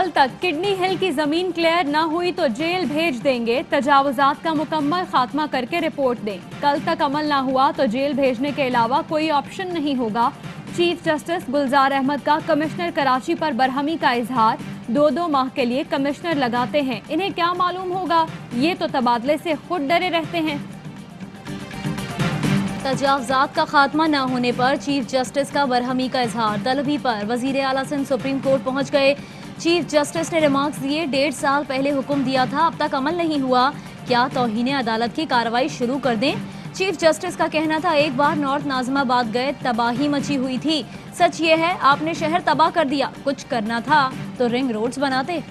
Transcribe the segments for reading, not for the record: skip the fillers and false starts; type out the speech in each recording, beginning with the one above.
कल तक किडनी हिल की जमीन क्लियर न हुई तो जेल भेज देंगे। तजावुजात का मुकम्मल खात्मा करके रिपोर्ट दें। कल तक अमल न हुआ तो जेल भेजने के अलावा कोई ऑप्शन नहीं होगा। चीफ जस्टिस गुलजार अहमद का कमिश्नर कराची पर बरहमी का इजहार। 2-2 माह के लिए कमिश्नर लगाते हैं, इन्हें क्या मालूम होगा, ये तो तबादले से खुद डरे रहते हैं। तजावुजात का खात्मा न होने पर चीफ जस्टिस का बरहमी का इजहार। तलबी पर वजीर आला सिंध सुप्रीम कोर्ट पहुंच गए। चीफ जस्टिस ने रिमार्क्स दिए, 1.5 साल पहले हुक्म दिया था, अब तक अमल नहीं हुआ, क्या तौहीन अदालत की कार्रवाई शुरू कर दें। चीफ जस्टिस का कहना था, एक बार नॉर्थ नाजिमाबाद गए, तबाही मची हुई थी। सच ये है आपने शहर तबाह कर दिया, कुछ करना था तो रिंग रोड्स बनाते।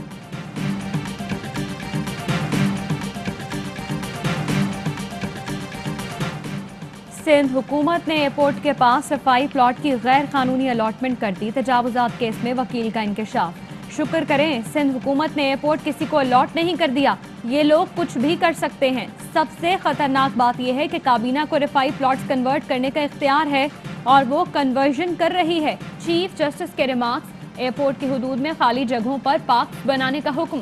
सिंध हुकूमत ने एयरपोर्ट के पास सफाई प्लॉट की गैर कानूनी अलॉटमेंट कर दी। तजावुजात केस में वकील का इंकशाफ। शुक्र करें सिंध हुकूमत ने एयरपोर्ट किसी को अलॉट नहीं कर दिया। ये लोग कुछ भी कर सकते हैं। सबसे खतरनाक बात यह है कि काबीना को रिफाई प्लॉट्स कन्वर्ट करने का इख्तियार है और वो कन्वर्जन कर रही है। चीफ जस्टिस के रिमार्क्स, एयरपोर्ट की हुदूद में खाली जगहों पर पार्क बनाने का हुक्म।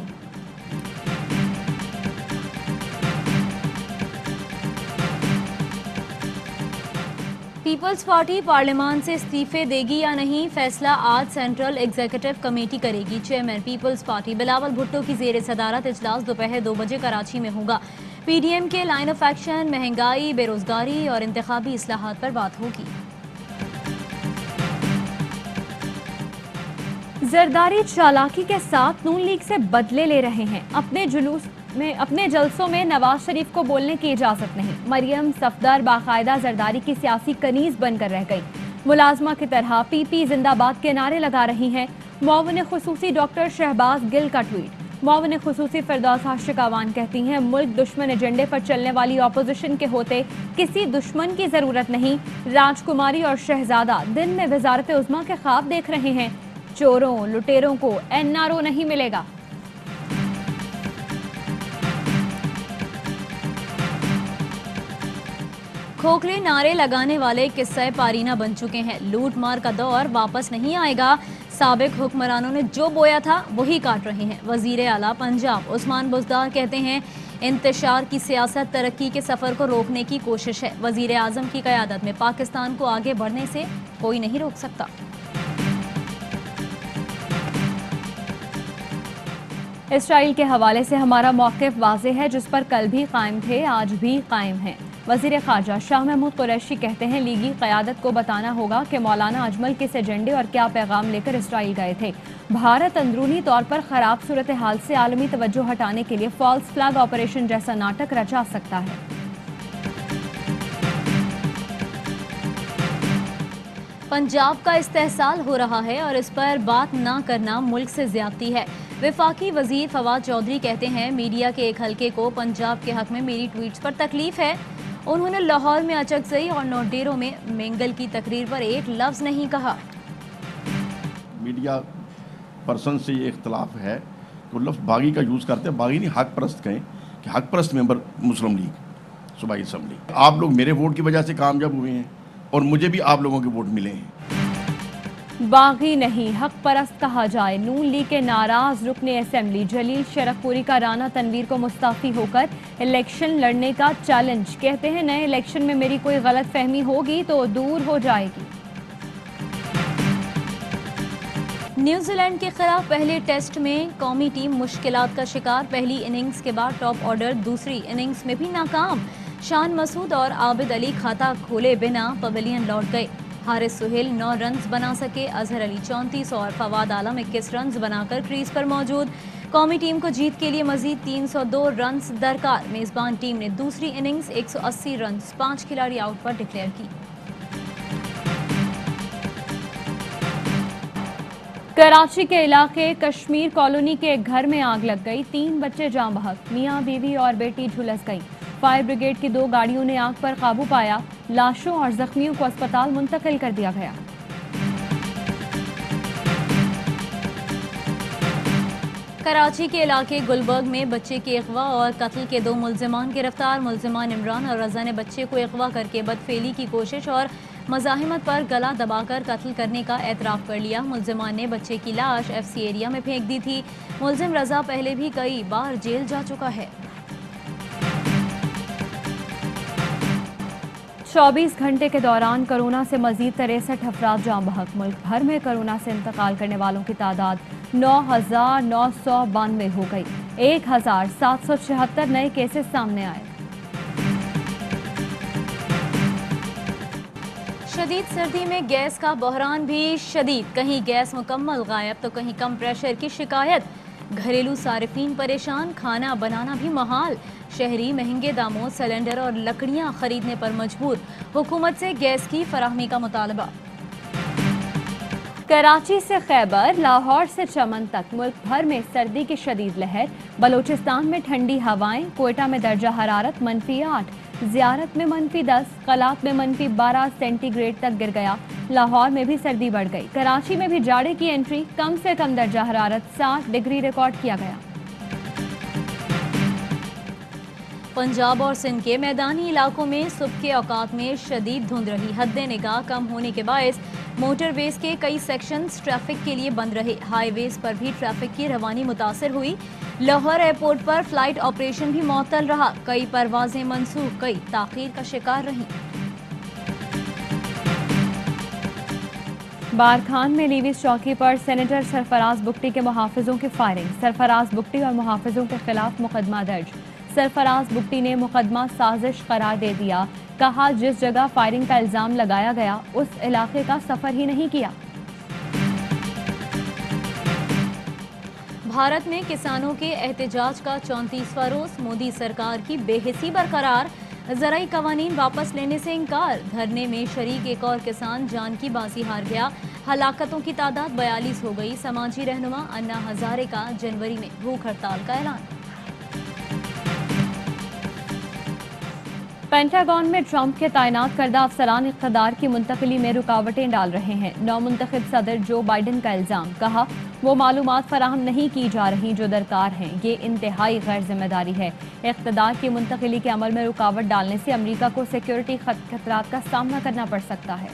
पीपल्स पार्टी पार्लियामान से इस्तीफे देगी या नहीं, फैसला आज सेंट्रल एग्जीक्यूटिव कमेटी करेगी। चेयरमैन पीपल्स पार्टी बिलावल भुट्टो की जेर सदारत इजलास दोपहर 2 बजे कराची में होगा। पीडीएम के लाइन ऑफ एक्शन, महंगाई, बेरोजगारी और इंतखाबी इस्लाहात पर बात होगी। जरदारी चालाकी के साथ नून लीग से बदले ले रहे हैं। अपने जलसों में नवाज शरीफ को बोलने की इजाजत नहीं। मरियम सफदर बाकायदा जरदारी की सियासी कनीज बनकर रह गई। मुलाजमा की तरह पीपी जिंदाबाद के नारे लगा रही हैं। मुआविन खुसूसी डॉक्टर शहबाज गिल का ट्वीट। मुआविन खुसूसी फिरदौस आशिकावान कहती हैं, मुल्क दुश्मन एजेंडे पर चलने वाली ऑपोजिशन के होते किसी दुश्मन की जरूरत नहीं। राजकुमारी और शहजादा दिन में वजारत उज़्मा के ख्वाब देख रहे हैं। चोरों लुटेरों को एनआरओ नहीं मिलेगा। खोखले नारे लगाने वाले किस्सा पारीना बन चुके हैं। लूट मार का दौर वापस नहीं आएगा। साबिक हुक्मरानों ने जो बोया था वही काट रहे हैं। वजीर आला पंजाब उस्मान बुज़दार कहते हैं, इंतशार की सियासत तरक्की के सफर को रोकने की कोशिश है। वजीर आजम की क़यादत में पाकिस्तान को आगे बढ़ने से कोई नहीं रोक सकता। इसराइल के हवाले से हमारा मौक़िफ़ वाज़ेह है, जिस पर कल भी कायम थे, आज भी कायम हैं। वज़ीर ख़ारजा शाह महमूद कुरैशी कहते हैं, लीगी क़यादत को बताना होगा कि मौलाना अजमल किस एजेंडे और क्या पैगाम लेकर इसराइल गए थे। भारत अंदरूनी तौर पर ख़राब सूरत हाल से आलमी तवज्जो हटाने के लिए फॉल्स फ्लैग ऑपरेशन जैसा नाटक रचा सकता है। पंजाब का इस्तेहसाल हो रहा है और इस पर बात ना करना मुल्क से ज्यादती है। वफाकी वजीर फवाद चौधरी कहते हैं, मीडिया के एक हल्के को पंजाब के हक में मेरी ट्वीट्स पर तकलीफ है। उन्होंने लाहौर में अचकजई और नौडेरों में मेंगल की तकरीर पर एक लफ्ज नहीं कहा। मीडिया पर्सन से ये इख्तलाफ है कि लफ्ज बागी का यूज़ करते हैं। बागी नहीं, हक परस्त कहें कि हक परस्त मेंबर मुस्लिम लीग सूबाई असम्बली। आप लोग मेरे वोट की वजह से कामयाब हुए हैं और मुझे भी आप लोगों के वोट मिले हैं। बागी नहीं हक परस्त कहा जाए। नून लीग के नाराज रुकने असेंबली जलील शरफपुरी का राना तनवीर को मुस्ताफी होकर इलेक्शन लड़ने का चैलेंज। कहते हैं, नए इलेक्शन में मेरी कोई गलत फहमी होगी तो दूर हो जाएगी। न्यूजीलैंड के खिलाफ पहले टेस्ट में कौमी टीम मुश्किलात का शिकार। पहली इनिंग्स के बाद टॉप ऑर्डर दूसरी इनिंग्स में भी नाकाम। शान मसूद और आबिद अली खाता खोले बिना पवेलियन लौट गए। हारिस सुहेल 9 रन्स बना सके। अजहर अली 34 और फवाद आलम 21 रन्स बनाकर क्रीज पर मौजूद। कौमी टीम को जीत के लिए मजीद 302 रन्स दरकार। मेजबान टीम ने दूसरी इनिंग्स 180 रन्स 5 खिलाड़ी आउट पर डिक्लेयर की। कराची के इलाके कश्मीर कॉलोनी के एक घर में आग लग गई। 3 बच्चे जाँ बहक, मियाँ बीवी और बेटी झुलस गई। फायर ब्रिगेड की 2 गाड़ियों ने आग पर काबू पाया। लाशों और जख्मियों को अस्पताल मुंतकिल कर दिया गया। कराची के इलाके गुलबर्ग में बच्चे के अगवा और कत्ल के 2 मुल्जिमान गिरफ्तार। मुल्जिमान इमरान और रजा ने बच्चे को अगवा करके बदफेली की कोशिश और मज़ाहिमत पर गला दबाकर कत्ल करने का एतराफ़ कर लिया। मुल्जिमान ने बच्चे की लाश FC एरिया में फेंक दी थी। मुल्जिम रज़ा पहले भी कई बार जेल जा चुका है। 24 घंटे के दौरान कोरोना से मजीद 63 अफराद जान बहक। मुल्क भर में कोरोना से इंतकाल करने वालों की तादाद 9,992 हो गई। 1,776 नए केसेस सामने आए। शदीद सर्दी में गैस का बहरान भी शदीद, कहीं गैस मुकम्मल गायब तो कहीं कम प्रेशर की शिकायत। घरेलू सारिफीन परेशान, खाना बनाना भी महाल। शहरी महंगे दामों सिलेंडर और लकड़ियां खरीदने पर मजबूर। हुकूमत से गैस की फराहमी का मुतालबा। कराची से खैबर, लाहौर से चमन तक मुल्क भर में सर्दी की शदीद लहर। बलोचिस्तान में ठंडी हवाएं, कोयटा में दर्जा हरारत -8, ज़ियारत में -10, कलात में -12 सेंटीग्रेड तक गिर गया। लाहौर में भी सर्दी बढ़ गई। कराची में भी जाड़े की एंट्री, कम से कम दर्जा हरारत 7 डिग्री रिकॉर्ड किया गया। पंजाब और सिंध के मैदानी इलाकों में सुबह के औकात में शदीद धुंध रही। हद्दे निगाह कम होने के बायस मोटरवेज के कई सेक्शंस ट्रैफिक के लिए बंद रहे। हाईवेज पर भी ट्रैफिक की रवानी मुतासर हुई। लाहौर एयरपोर्ट पर फ्लाइट ऑपरेशन भी मअतल रहा। कई परवाजें मनसूख, कई ताखीर का शिकार रहीं। बारखान में लीविस चौकी पर सेनेटर सरफराज बुगटी के मुहाफिजों की फायरिंग। सरफराज बुगटी और मुहाफिजों के खिलाफ मुकदमा दर्ज। सरफराज बुगटी ने मुकदमा साजिश करार दे दिया। कहा, जिस जगह फायरिंग का इल्जाम लगाया गया उस इलाके का सफर ही नहीं किया। भारत में किसानों के एहतजाज का 34वां रोज। मोदी सरकार की बेहिसी बरकरार। ज़राई कवानीन वापस लेने से इनकार। धरने में शरीक एक और किसान जान की बाजी हार गया। हलाकतों की तादाद 42 हो गई। समाजी रहनुमा अन्ना हजारे का जनवरी में भूख हड़ताल का ऐलान। पेंटागन में ट्रंप के तैनात करदा अफसरान इक़्तिदार की मुंतकिली में रुकावटें डाल रहे हैं। नौमुंतखब सदर जो बाइडन का इल्ज़ाम। कहा, वो मालूमात फराहम नहीं की जा रही जो दरकार हैं। ये इंतहाई गैर जिम्मेदारी है। इक़्तिदार की मुंतकिली के अमल में रुकावट डालने से अमरीका को सिक्योरिटी खतरात का सामना करना पड़ सकता है।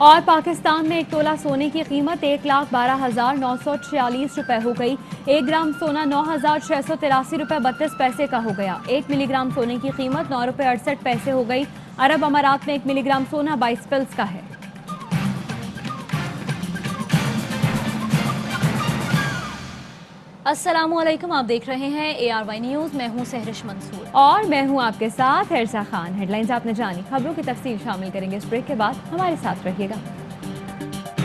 और पाकिस्तान में 1 तोला सोने की कीमत 1,12,946 रुपए हो गई। 1 ग्राम सोना 9,683 रुपए 32 पैसे का हो गया। 1 मिलीग्राम सोने की कीमत 9 रुपए 68 पैसे हो गई। अरब अमारात में 1 मिलीग्राम सोना 22 फिल्स का है। अस्सलामुअलैकुम, आप देख रहे हैं ARY न्यूज़। मैं हूं सहरिश मंसूर और मैं हूं आपके साथ हिरसा खान। हेडलाइंस आपने जानी, खबरों की तफसील शामिल करेंगे इस ब्रेक के बाद। हमारे साथ रहिएगा।